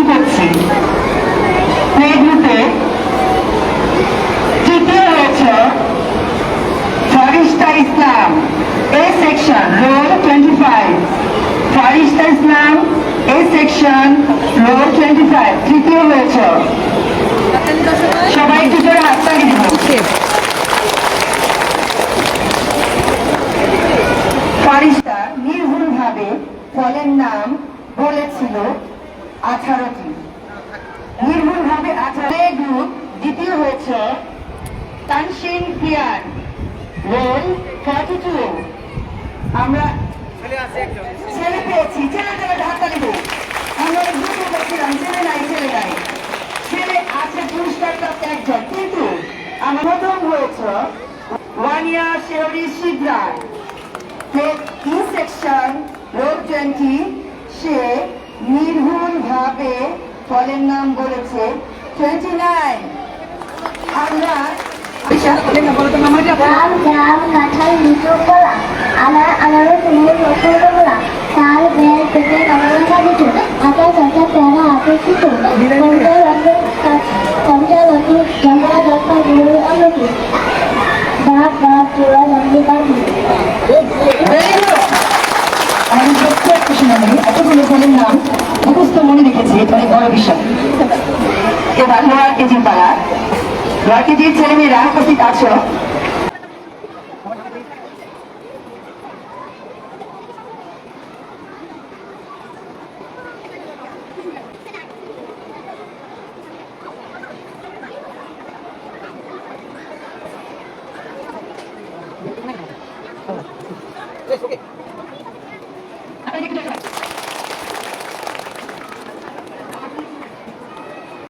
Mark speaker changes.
Speaker 1: শুরু করছি। প্লে গ্রুপে তৃতীয় হয়েছে ফারিস্তা ইসলাম, এ সেকশন, রোল 25। ফারিস্তা ইসলাম, এ সেকশন, রোল 25 তৃতীয় হয়েছে। সবাই একটু জোরে হাততালি দিব। ফারিস্তা নির্ভুলভাবে ফলের নাম বলেছিল 18টি। নির্ভুলভাবে 18 গ্রুপ দ্বিতীয় হয়েছে তানসিন পিয়ান, রোল 42। আমরা ছেলে পেয়েছি, ছেলেদের হাততালি দিব। আমরা গ্রুপে বলছিলাম ছেলে নাই, ছেলে নাই, ছেলে আছে পুরস্কার প্রাপ্ত একজন, কিন্তু আমার প্রথম হয়েছে ওয়ানিয়া শেহরি শিবরান, ই সেকশন, রোল 20। সে নির্ভুল ভাবে ফলের নাম বলেছে 29। আমরা
Speaker 2: জাম জাম কাঁঠাল লিচু কলা আনার আনারস লেবু রসগোল্লা তাল বেল পেঁপে কমলা লিচু আটা শসা পেয়ারা আপেল চিকু কমলা লতি জমা জলপাই গুড় আমলকি ডাব ডাব চূড়া জঙ্গলি পাখি।
Speaker 1: আমি প্রত্যেক কুশলী এতগুলো ফলের নাম মুখস্থ মনে রেখেছি, এটা অনেক বড় বিষয়। এবার লোয়ার কেজির পালা। লোয়ার কেজির ছেলেমেয়েরা উপস্থিত আছো। Okay.